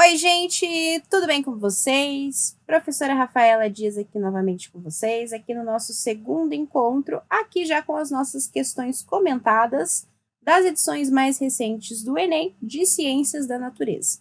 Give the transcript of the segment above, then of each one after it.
Oi, gente, tudo bem com vocês? Professora Rafaela Dias aqui novamente com vocês, aqui no nosso segundo encontro, aqui já com as nossas questões comentadas das edições mais recentes do Enem de Ciências da Natureza.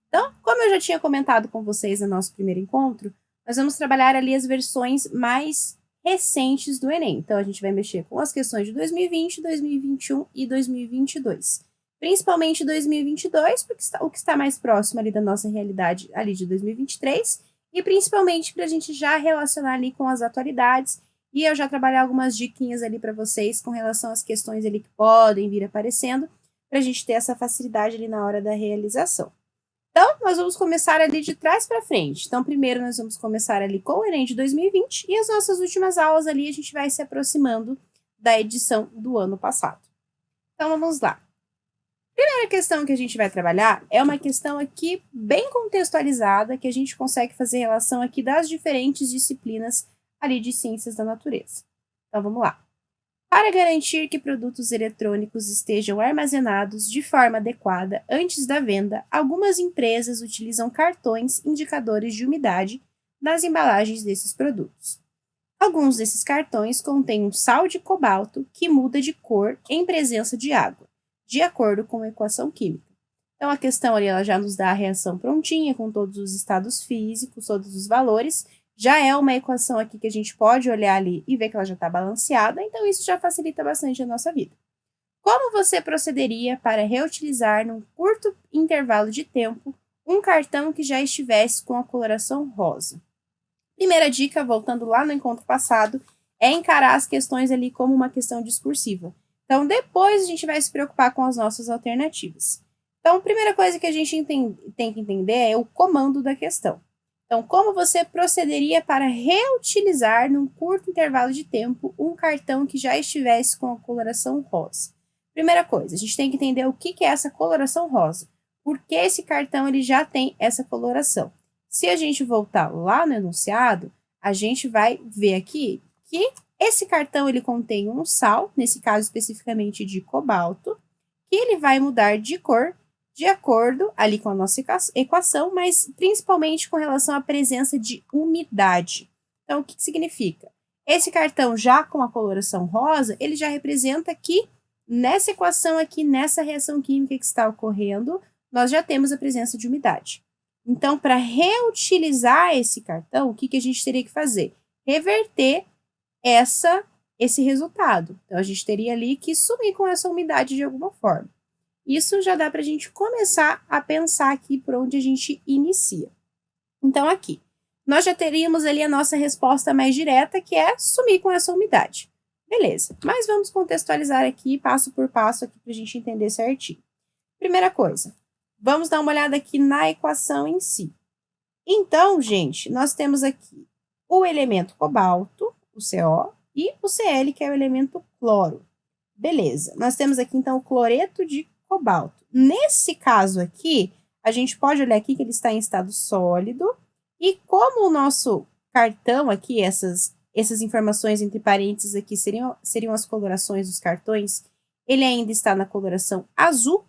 Então, como eu já tinha comentado com vocês no nosso primeiro encontro, nós vamos trabalhar ali as versões mais recentes do Enem. Então, a gente vai mexer com as questões de 2020, 2021 e 2022. Principalmente 2022, porque o que está mais próximo ali da nossa realidade ali de 2023, e principalmente para a gente já relacionar ali com as atualidades, e eu já trabalhar algumas diquinhas ali para vocês com relação às questões ali que podem vir aparecendo, para a gente ter essa facilidade ali na hora da realização. Então, nós vamos começar ali de trás para frente. Então, primeiro nós vamos começar ali com o Enem de 2020 e as nossas últimas aulas ali a gente vai se aproximando da edição do ano passado. Então, vamos lá. A primeira questão que a gente vai trabalhar é uma questão aqui bem contextualizada, que a gente consegue fazer relação aqui das diferentes disciplinas ali de ciências da natureza. Então, vamos lá. Para garantir que produtos eletrônicos estejam armazenados de forma adequada antes da venda, algumas empresas utilizam cartões indicadores de umidade nas embalagens desses produtos. Alguns desses cartões contêm um sal de cobalto que muda de cor em presença de água, de acordo com a equação química. Então, a questão ali ela já nos dá a reação prontinha, com todos os estados físicos, todos os valores. Já é uma equação aqui que a gente pode olhar ali e ver que ela já está balanceada, então isso já facilita bastante a nossa vida. Como você procederia para reutilizar, num curto intervalo de tempo, um cartão que já estivesse com a coloração rosa? Primeira dica, voltando lá no encontro passado, é encarar as questões ali como uma questão discursiva. Então, depois a gente vai se preocupar com as nossas alternativas. Então, a primeira coisa que a gente tem que entender é o comando da questão. Então, como você procederia para reutilizar, num curto intervalo de tempo, um cartão que já estivesse com a coloração rosa? Primeira coisa, a gente tem que entender o que é essa coloração rosa. Por que esse cartão ele já tem essa coloração? Se a gente voltar lá no enunciado, a gente vai ver aqui que esse cartão ele contém um sal, nesse caso especificamente de cobalto, que ele vai mudar de cor de acordo ali com a nossa equação, mas principalmente com relação à presença de umidade. Então, o que significa? Esse cartão já com a coloração rosa, ele já representa que nessa equação aqui, nessa reação química que está ocorrendo, nós já temos a presença de umidade. Então, para reutilizar esse cartão, o que a gente teria que fazer? Reverter esse resultado. Então, a gente teria ali que sumir com essa umidade de alguma forma. Isso já dá para a gente começar a pensar aqui por onde a gente inicia. Então, aqui, nós já teríamos ali a nossa resposta mais direta, que é sumir com essa umidade. Beleza, mas vamos contextualizar aqui, passo por passo, aqui para a gente entender certinho. Primeira coisa, vamos dar uma olhada aqui na equação em si. Então, gente, nós temos aqui o elemento cobalto, o CO, e o Cl, que é o elemento cloro. Beleza, nós temos aqui, então, o cloreto de cobalto. Nesse caso aqui, a gente pode olhar aqui que ele está em estado sólido, e como o nosso cartão aqui, essas informações entre parênteses aqui seriam as colorações dos cartões, ele ainda está na coloração azul.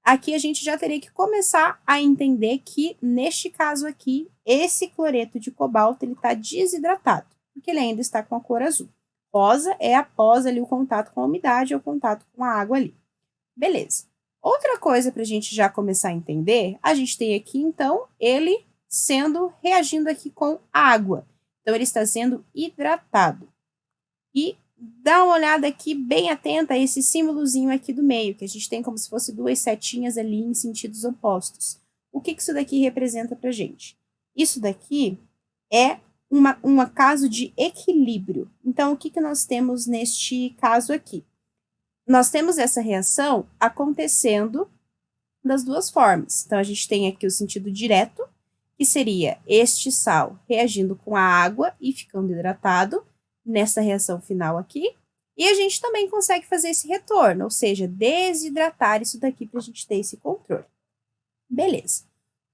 Aqui a gente já teria que começar a entender que, neste caso aqui, esse cloreto de cobalto ele está desidratado, porque ele ainda está com a cor azul. Rosa é após ali o contato com a umidade ou o contato com a água ali. Beleza. Outra coisa para a gente já começar a entender, a gente tem aqui, então, ele reagindo aqui com água. Então, ele está sendo hidratado. E dá uma olhada aqui bem atenta a esse símbolozinho aqui do meio, que a gente tem como se fosse duas setinhas ali em sentidos opostos. O que isso daqui representa para a gente? Isso daqui é um caso de equilíbrio. Então, o que nós temos neste caso aqui? Nós temos essa reação acontecendo das duas formas. Então, a gente tem aqui o sentido direto, que seria este sal reagindo com a água e ficando hidratado, nessa reação final aqui, e a gente também consegue fazer esse retorno, ou seja, desidratar isso daqui para a gente ter esse controle. Beleza.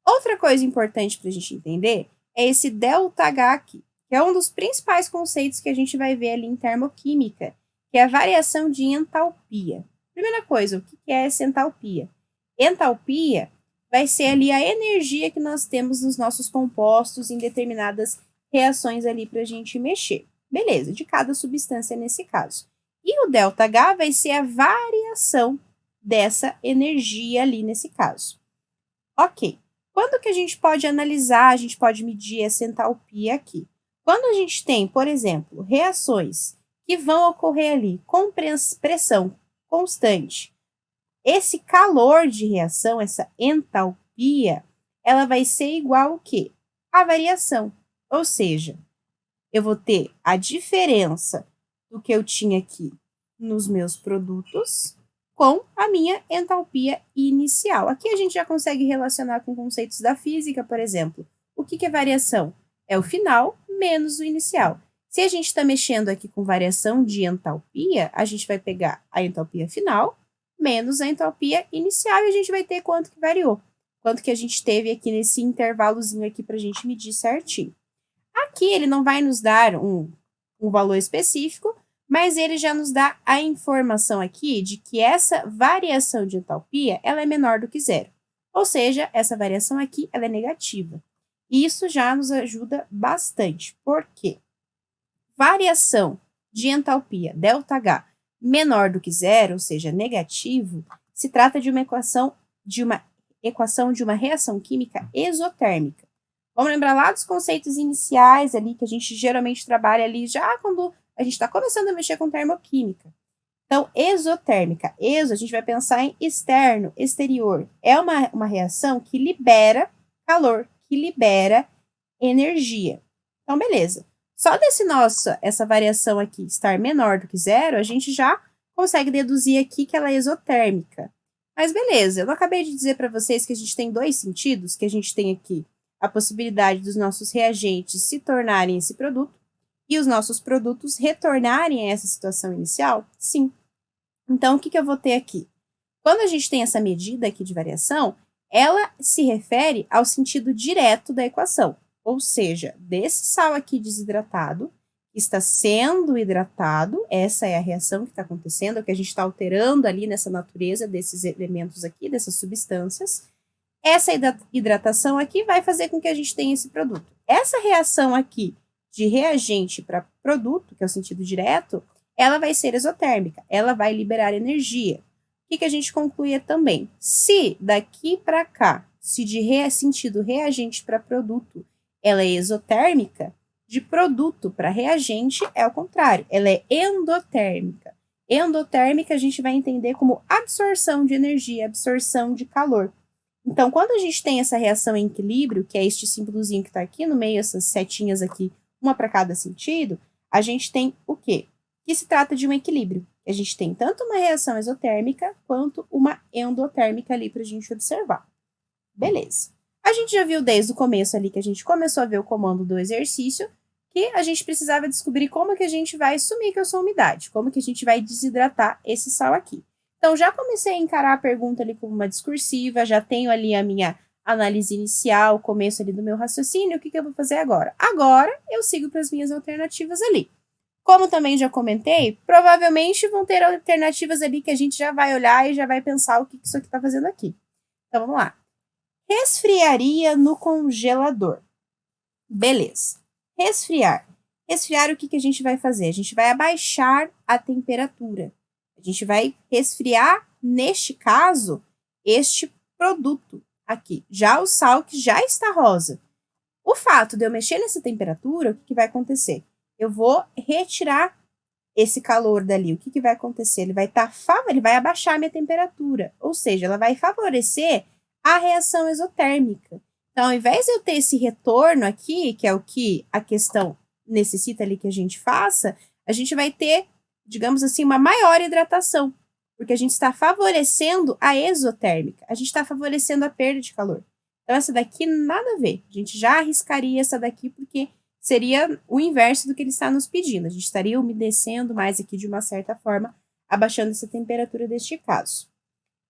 Outra coisa importante para a gente entender é esse ΔH aqui, que é um dos principais conceitos que a gente vai ver ali em termoquímica, que é a variação de entalpia. Primeira coisa, o que é essa entalpia? Entalpia vai ser ali a energia que nós temos nos nossos compostos em determinadas reações ali para a gente mexer. Beleza, de cada substância nesse caso. E o ΔH vai ser a variação dessa energia ali nesse caso. Ok. Quando que a gente pode analisar, a gente pode medir essa entalpia aqui? Quando a gente tem, por exemplo, reações que vão ocorrer ali com pressão constante, esse calor de reação, essa entalpia, ela vai ser igual ao quê? A variação. Ou seja, eu vou ter a diferença do que eu tinha aqui nos meus produtos com a minha entalpia inicial. Aqui a gente já consegue relacionar com conceitos da física, por exemplo. O que é variação? É o final menos o inicial. Se a gente está mexendo aqui com variação de entalpia, a gente vai pegar a entalpia final menos a entalpia inicial e a gente vai ter quanto que variou. Quanto que a gente teve aqui nesse intervalozinho aqui para a gente medir certinho. Aqui ele não vai nos dar um valor específico, mas ele já nos dá a informação aqui de que essa variação de entalpia ela é menor do que zero. Ou seja, essa variação aqui ela é negativa. Isso já nos ajuda bastante. Por quê? Variação de entalpia, ΔH, menor do que zero, ou seja, negativo, se trata de uma equação de uma reação química exotérmica. Vamos lembrar lá dos conceitos iniciais ali, que a gente geralmente trabalha ali já quando a gente está começando a mexer com termoquímica. Então, exotérmica. A gente vai pensar em externo, exterior. É uma reação que libera calor, que libera energia. Então, beleza. Só essa variação aqui estar menor do que zero, a gente já consegue deduzir aqui que ela é exotérmica. Mas beleza, eu não acabei de dizer para vocês que a gente tem dois sentidos, que a gente tem aqui a possibilidade dos nossos reagentes se tornarem esse produto e os nossos produtos retornarem a essa situação inicial? Sim. Então, o que eu vou ter aqui? Quando a gente tem essa medida aqui de variação, ela se refere ao sentido direto da equação, ou seja, desse sal aqui desidratado, que está sendo hidratado, essa é a reação que está acontecendo, é o que a gente está alterando ali nessa natureza desses elementos aqui, dessas substâncias. Essa hidratação aqui vai fazer com que a gente tenha esse produto. Essa reação aqui de reagente para produto, que é o sentido direto, ela vai ser exotérmica, ela vai liberar energia. O que a gente conclui também? Se daqui para cá, se de sentido reagente para produto, ela é exotérmica, de produto para reagente é o contrário, ela é endotérmica. Endotérmica a gente vai entender como absorção de energia, absorção de calor. Então, quando a gente tem essa reação em equilíbrio, que é este símbolozinho que está aqui no meio, essas setinhas aqui, uma para cada sentido, a gente tem o quê? Que se trata de um equilíbrio. A gente tem tanto uma reação exotérmica quanto uma endotérmica ali para a gente observar. Beleza. A gente já viu desde o começo ali que a gente começou a ver o comando do exercício, que a gente precisava descobrir como que a gente vai sumir com essa umidade, como que a gente vai desidratar esse sal aqui. Então, já comecei a encarar a pergunta ali como uma discursiva, já tenho ali a minha análise inicial, o começo ali do meu raciocínio, o que eu vou fazer agora? Agora, eu sigo para as minhas alternativas ali. Como também já comentei, provavelmente vão ter alternativas ali que a gente já vai olhar e já vai pensar o que isso aqui está fazendo aqui. Então, vamos lá. Resfriaria no congelador. Beleza. Resfriar. Resfriar, o que a gente vai fazer? A gente vai abaixar a temperatura. A gente vai resfriar, neste caso, este produto aqui. Já o sal que já está rosa. O fato de eu mexer nessa temperatura, o que vai acontecer? Eu vou retirar esse calor dali. O que vai acontecer? Ele vai abaixar a minha temperatura. Ou seja, ela vai favorecer a reação exotérmica. Então, ao invés de eu ter esse retorno aqui, que é o que a questão necessita ali que a gente faça, a gente vai ter, digamos assim, uma maior hidratação, porque a gente está favorecendo a exotérmica, a gente está favorecendo a perda de calor. Então, essa daqui nada a ver. A gente já arriscaria essa daqui, porque seria o inverso do que ele está nos pedindo. A gente estaria umedecendo mais aqui de uma certa forma, abaixando essa temperatura deste caso.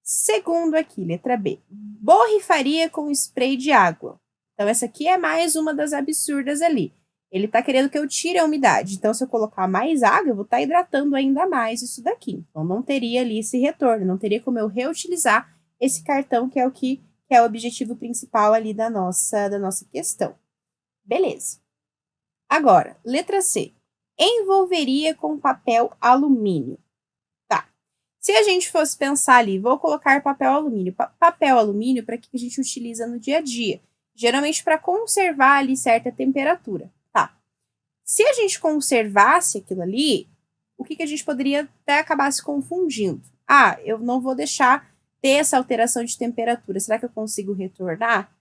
Segundo aqui, letra B, borrifaria com spray de água. Então, essa aqui é mais uma das absurdas ali. Ele está querendo que eu tire a umidade. Então, se eu colocar mais água, eu vou estar hidratando ainda mais isso daqui. Então, não teria ali esse retorno, não teria como eu reutilizar esse cartão, que é o que que é o objetivo principal ali da nossa questão. Beleza. Agora, letra C. Envolveria com papel alumínio. Tá. Se a gente fosse pensar ali, vou colocar papel alumínio. Papel alumínio, para que a gente utiliza no dia a dia? Geralmente para conservar ali certa temperatura. Tá. Se a gente conservasse aquilo ali, o que a gente poderia até acabar se confundindo? Ah, eu não vou deixar ter essa alteração de temperatura. Será que eu consigo retornar?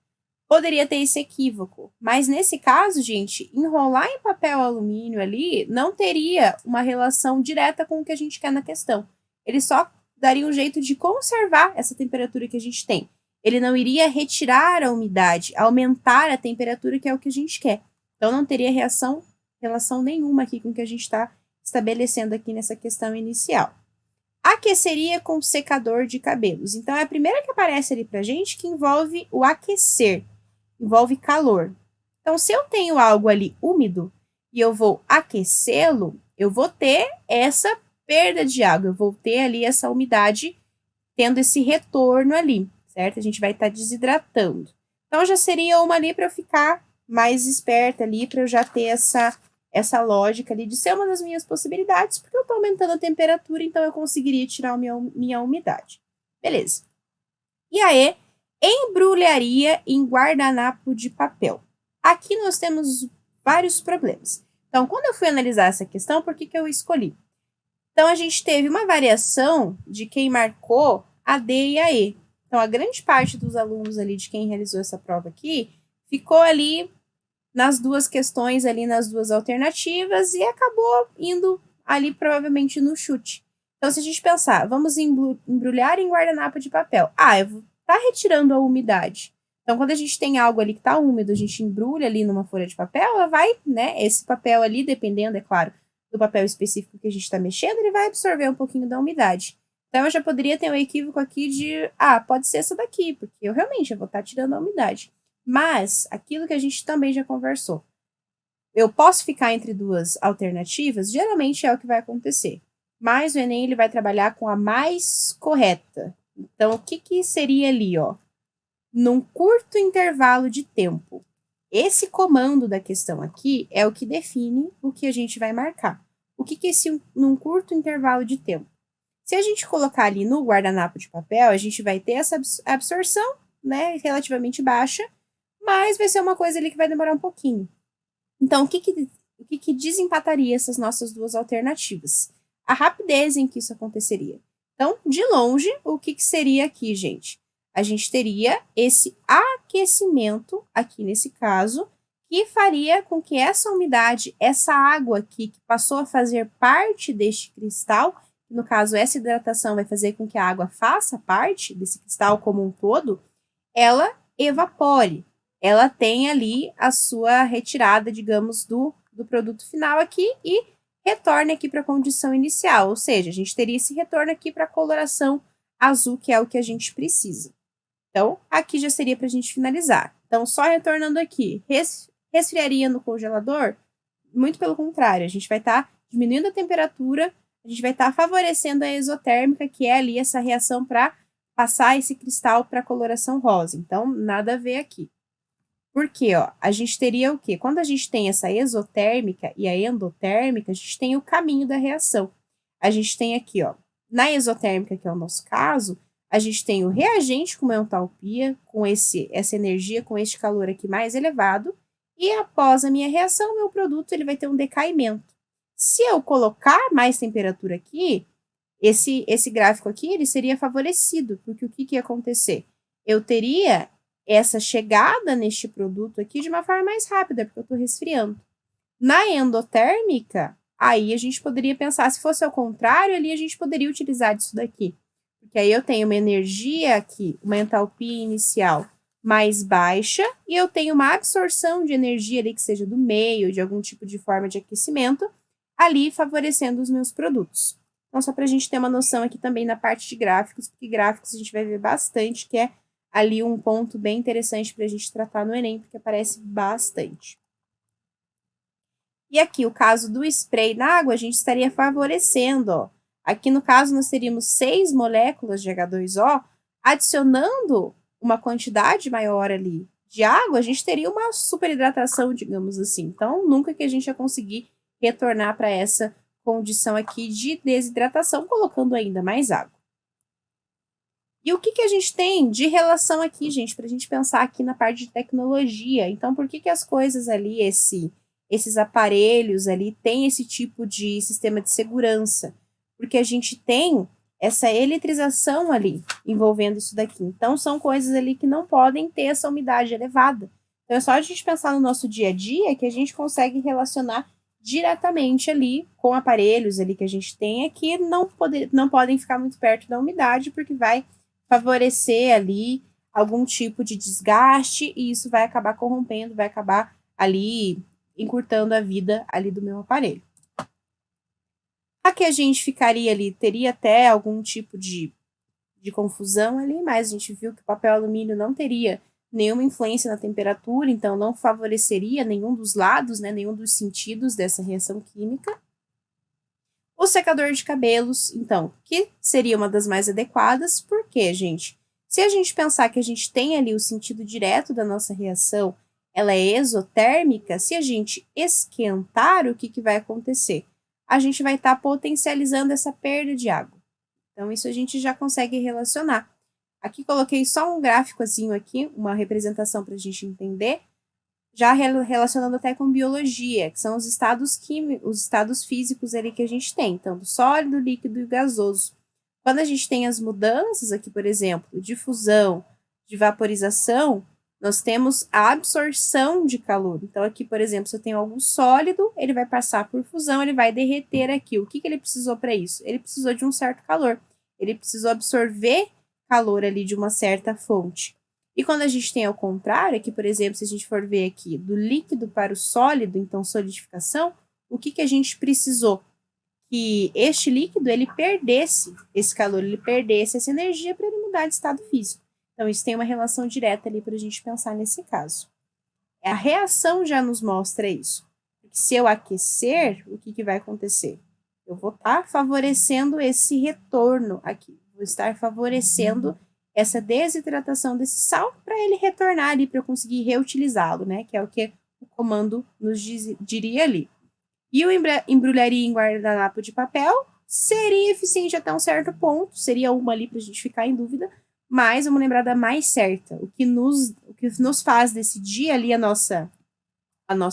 Poderia ter esse equívoco. Mas nesse caso, gente, enrolar em papel alumínio ali não teria uma relação direta com o que a gente quer na questão. Ele só daria um jeito de conservar essa temperatura que a gente tem. Ele não iria retirar a umidade, aumentar a temperatura, que é o que a gente quer. Então, não teria relação nenhuma aqui com o que a gente está estabelecendo aqui nessa questão inicial. Aqueceria com secador de cabelos. Então, é a primeira que aparece ali pra gente que envolve o aquecer, envolve calor. Então, se eu tenho algo ali úmido e eu vou aquecê-lo, eu vou ter essa perda de água, eu vou ter ali essa umidade tendo esse retorno ali, certo? A gente vai estar desidratando. Então, já seria uma ali para eu ficar mais esperta ali, para eu já ter essa lógica ali de ser uma das minhas possibilidades, porque eu estou aumentando a temperatura, então eu conseguiria tirar minha umidade. Beleza. E aí, embrulharia em guardanapo de papel. Aqui nós temos vários problemas. Então, quando eu fui analisar essa questão, por que eu escolhi? Então, a gente teve uma variação de quem marcou a D e a E. Então, a grande parte dos alunos ali de quem realizou essa prova aqui ficou ali nas duas questões, ali nas duas alternativas e acabou indo ali provavelmente no chute. Então, se a gente pensar, vamos embrulhar em guardanapo de papel. Ah, tá retirando a umidade. Então, quando a gente tem algo ali que tá úmido, a gente embrulha ali numa folha de papel, ela vai, né, esse papel ali, dependendo, é claro, do papel específico que a gente está mexendo, ele vai absorver um pouquinho da umidade. Então, eu já poderia ter um equívoco aqui de, pode ser essa daqui, porque eu realmente vou estar tirando a umidade. Mas, aquilo que a gente também já conversou, eu posso ficar entre duas alternativas? Geralmente é o que vai acontecer. Mas o Enem ele vai trabalhar com a mais correta. Então, o que seria ali, ó? Num curto intervalo de tempo. Esse comando da questão aqui é o que define o que a gente vai marcar. O que é esse num curto intervalo de tempo? Se a gente colocar ali no guardanapo de papel, a gente vai ter essa absorção, né, relativamente baixa, mas vai ser uma coisa ali que vai demorar um pouquinho. Então, o que desempataria essas nossas duas alternativas? A rapidez em que isso aconteceria. Então, de longe, o que seria aqui, gente? A gente teria esse aquecimento, aqui nesse caso, que faria com que essa umidade, essa água aqui, que passou a fazer parte deste cristal, no caso, essa hidratação vai fazer com que a água faça parte desse cristal como um todo, ela evapore. Ela tem ali a sua retirada, digamos, do produto final aqui e retorne aqui para a condição inicial. Ou seja, a gente teria esse retorno aqui para a coloração azul, que é o que a gente precisa. Então, aqui já seria para a gente finalizar. Então, só retornando aqui, resfriaria no congelador? Muito pelo contrário, a gente vai estar diminuindo a temperatura, a gente vai estar favorecendo a exotérmica, que é ali essa reação para passar esse cristal para a coloração rosa. Então, nada a ver aqui. Porque, ó, a gente teria o quê? Quando a gente tem essa exotérmica e a endotérmica, a gente tem o caminho da reação. A gente tem aqui, ó, na exotérmica, que é o nosso caso, a gente tem o reagente com uma entalpia, com essa energia, com este calor aqui mais elevado, e após a minha reação, meu produto ele vai ter um decaimento. Se eu colocar mais temperatura aqui, esse gráfico aqui ele seria favorecido, porque o que ia acontecer? Eu teria essa chegada neste produto aqui de uma forma mais rápida, porque eu estou resfriando. Na endotérmica, aí a gente poderia pensar, se fosse ao contrário, ali a gente poderia utilizar disso daqui. Porque aí eu tenho uma energia aqui, uma entalpia inicial mais baixa, e eu tenho uma absorção de energia ali, que seja do meio, de algum tipo de forma de aquecimento, ali favorecendo os meus produtos. Então, só para a gente ter uma noção aqui também na parte de gráficos, porque gráficos a gente vai ver bastante, que é ali um ponto bem interessante para a gente tratar no Enem, porque aparece bastante. E aqui, o caso do spray na água, a gente estaria favorecendo, ó. Aqui, no caso, nós teríamos 6 moléculas de H2O, adicionando uma quantidade maior ali de água, a gente teria uma superidratação, digamos assim. Então, nunca que a gente ia conseguir retornar para essa condição aqui de desidratação, colocando ainda mais água. E o que, que a gente tem de relação aqui, gente, para a gente pensar aqui na parte de tecnologia? Então, por que, que as coisas ali, esses aparelhos ali, têm esse tipo de sistema de segurança? Porque a gente tem essa eletrização ali envolvendo isso daqui. Então, são coisas ali que não podem ter essa umidade elevada. Então, é só a gente pensar no nosso dia a dia que a gente consegue relacionar diretamente ali com aparelhos ali que a gente tem aqui, não podem ficar muito perto da umidade, porque vai favorecer ali algum tipo de desgaste e isso vai acabar corrompendo, vai acabar ali encurtando a vida ali do meu aparelho. Aqui a gente ficaria ali, teria até algum tipo de confusão ali, mas a gente viu que o papel alumínio não teria nenhuma influência na temperatura, então não favoreceria nenhum dos lados, né, nenhum dos sentidos dessa reação química. O secador de cabelos, então, que seria uma das mais adequadas, porque, gente, se a gente pensar que a gente tem ali o sentido direto da nossa reação, ela é exotérmica, se a gente esquentar, o que, que vai acontecer? A gente vai estar potencializando essa perda de água. Então, isso a gente já consegue relacionar. Aqui coloquei só um gráficozinho aqui, uma representação para a gente entender, já relacionando até com biologia, que são os estados químicos, os estados físicos ali que a gente tem, então do sólido, líquido e gasoso. Quando a gente tem as mudanças aqui, por exemplo, de fusão, de vaporização, nós temos a absorção de calor. Então aqui, por exemplo, se eu tenho algo sólido, ele vai passar por fusão, ele vai derreter aqui. O que, que ele precisou para isso? Ele precisou de um certo calor. Ele precisou absorver calor ali de uma certa fonte. E quando a gente tem ao contrário, aqui, por exemplo, se a gente for ver aqui do líquido para o sólido, então solidificação, o que, que a gente precisou? Que este líquido, ele perdesse esse calor, ele perdesse essa energia para ele mudar de estado físico. Então, isso tem uma relação direta ali para a gente pensar nesse caso. A reação já nos mostra isso. Porque se eu aquecer, o que, que vai acontecer? Eu vou estar favorecendo esse retorno aqui. Vou estar favorecendo essa desidratação desse sal para ele retornar ali, para eu conseguir reutilizá-lo, né? Que é o que o comando nos diria ali. E o embrulharia em guardanapo de papel seria eficiente até um certo ponto, seria uma ali para a gente ficar em dúvida, mas vamos lembrar da mais certa. O que nos faz decidir ali a nossa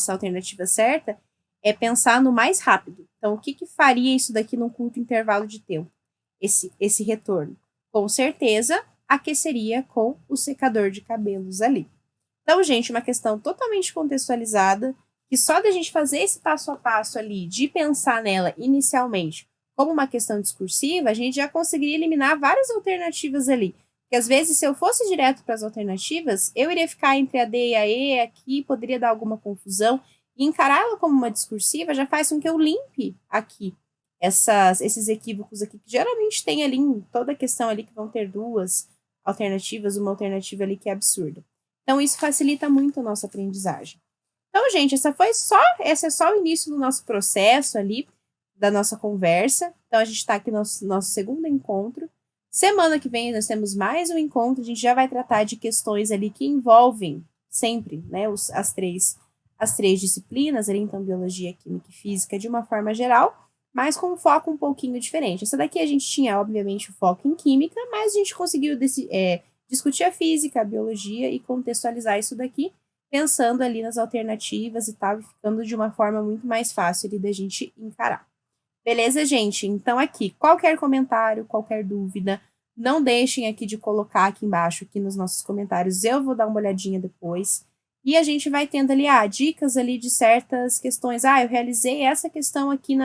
alternativa certa é pensar no mais rápido. Então, o que, que faria isso daqui num curto intervalo de tempo? Esse retorno. Com certeza, aqueceria com o secador de cabelos ali. Então, gente, uma questão totalmente contextualizada, que só da gente fazer esse passo a passo ali, de pensar nela inicialmente como uma questão discursiva, a gente já conseguiria eliminar várias alternativas ali. Porque às vezes, se eu fosse direto para as alternativas, eu iria ficar entre a D e a E aqui, poderia dar alguma confusão. E encará-la como uma discursiva já faz com que eu limpe aqui esses equívocos aqui, que geralmente tem ali em toda a questão ali que vão ter duas alternativas, uma alternativa ali que é absurda. Então, isso facilita muito a nossa aprendizagem. Então, gente, esse é só o início do nosso processo ali, da nossa conversa. Então, a gente está aqui no nosso segundo encontro. Semana que vem nós temos mais um encontro, a gente já vai tratar de questões ali que envolvem sempre, né, as três disciplinas ali, então biologia, química e física de uma forma geral, mas com um foco um pouquinho diferente. Essa daqui a gente tinha, obviamente, o foco em química, mas a gente conseguiu discutir a física, a biologia e contextualizar isso daqui, pensando ali nas alternativas e tal, e ficando de uma forma muito mais fácil ali da gente encarar. Beleza, gente? Então aqui, qualquer comentário, qualquer dúvida, não deixem aqui de colocar aqui embaixo, aqui nos nossos comentários, eu vou dar uma olhadinha depois. E a gente vai tendo ali, dicas ali de certas questões. Eu realizei essa questão aqui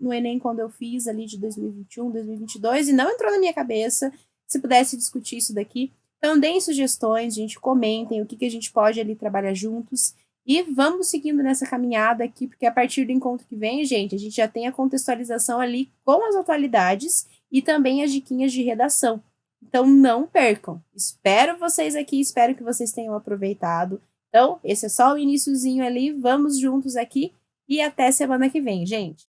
no Enem quando eu fiz ali de 2021, 2022 e não entrou na minha cabeça. Se pudesse discutir isso daqui. Então, deem sugestões, gente, comentem o que a gente pode ali trabalhar juntos. E vamos seguindo nessa caminhada aqui, porque a partir do encontro que vem, gente, a gente já tem a contextualização ali com as atualidades e também as diquinhas de redação. Então, não percam. Espero vocês aqui, espero que vocês tenham aproveitado. Então, esse é só o iniciozinho ali, vamos juntos aqui e até semana que vem, gente.